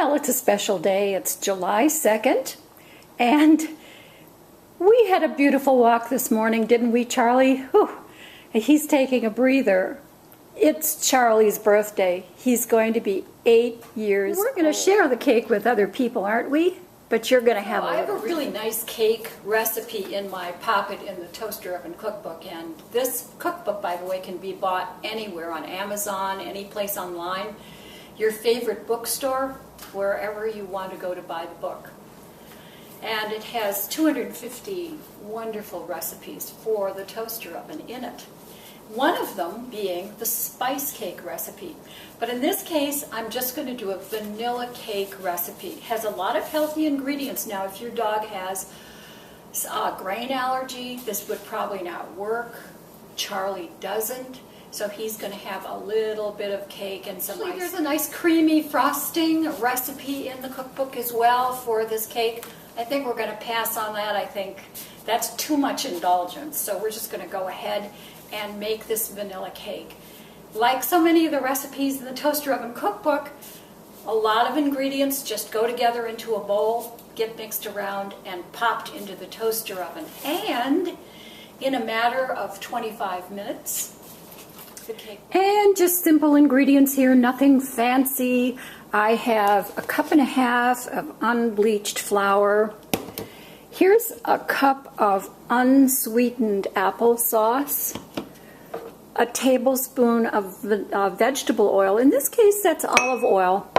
Well, it's a special day. It's July 2nd, and we had a beautiful walk this morning, didn't we, Charlie? Whew. He's taking a breather. It's Charlie's birthday. He's going to be 8 years old. We're going to share the cake with other people, aren't we? But you're going to have I have a really nice cake recipe in my pocket in the toaster oven cookbook, and this cookbook, by the way, can be bought anywhere on Amazon, any place online, your favorite bookstore, wherever you want to go to buy the book. And it has 250 wonderful recipes for the toaster oven in it. One of them being the spice cake recipe. But in this case, I'm just going to do a vanilla cake recipe. It has a lot of healthy ingredients. Now, if your dog has a grain allergy, this would probably not work. Charlie doesn't, so he's going to have a little bit of cake and some ice. There's a nice creamy frosting recipe in the cookbook as well for this cake. I think we're going to pass on that. I think that's too much indulgence, so we're just going to go ahead and make this vanilla cake. Like so many of the recipes in the toaster oven cookbook, a lot of ingredients just go together into a bowl, get mixed around, and popped into the toaster oven. And in a matter of 25 minutes, the cake. And just simple ingredients here, nothing fancy. I have a 1.5 cups of unbleached flour. Here's a cup of unsweetened applesauce, a tablespoon of vegetable oil. In this case, that's olive oil.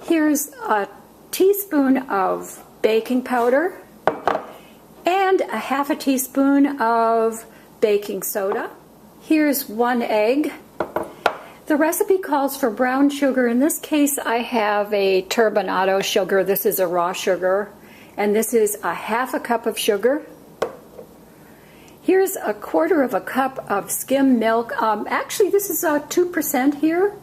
Here's a teaspoon of baking powder and a 1/2 teaspoon of baking soda. Here's 1 egg. The recipe calls for brown sugar. In this case, I have a turbinado sugar. This is a raw sugar. And this is a 1/2 cup of sugar. Here's a 1/4 cup of skim milk. Actually, this is 2% here.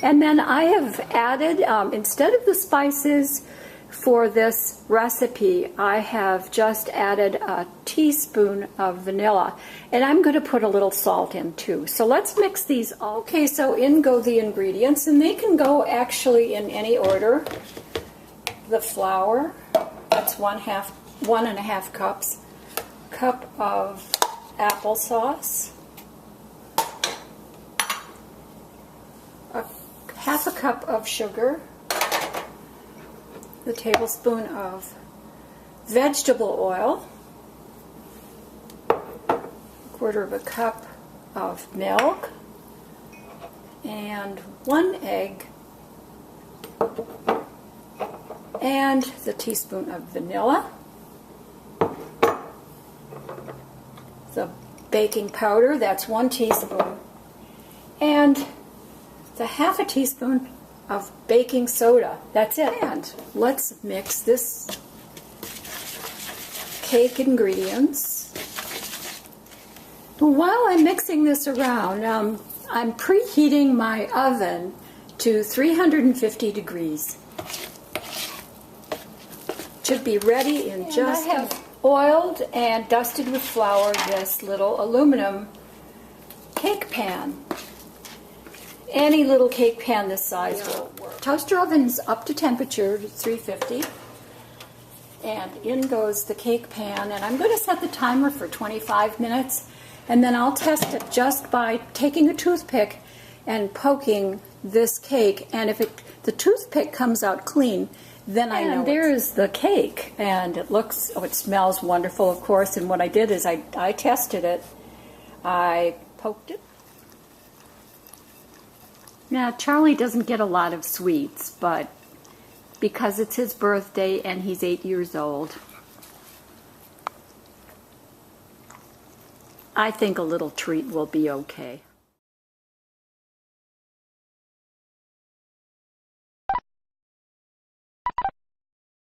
And then I have added, instead of the spices for this recipe, I have just added a teaspoon of vanilla. And I'm going to put a little salt in too. So let's mix these all. Okay, so in go the ingredients, and they can go actually in any order. The flour, that's 1.5 cups. Cup of applesauce, a 1/2 cup of sugar, the tablespoon of vegetable oil, 1/4 cup of milk, and 1 egg, and the teaspoon of vanilla, the baking powder, that's 1 teaspoon, and the 1/2 teaspoon of baking soda. That's it. And let's mix this cake ingredients. While I'm mixing this around, I'm preheating my oven to 350 degrees. Should be ready in just. I have oiled and dusted with flour this little aluminum cake pan. Any little cake pan this size will work. Toaster oven's up to temperature, 350. And in goes the cake pan. And I'm going to set the timer for 25 minutes. And then I'll test it just by taking a toothpick and poking this cake. And if the toothpick comes out clean, then I know. And there's the cake. And it looks, it smells wonderful, of course. And what I did is I tested it. I poked it. Now, Charlie doesn't get a lot of sweets, but because it's his birthday and he's 8 years old, I think a little treat will be okay.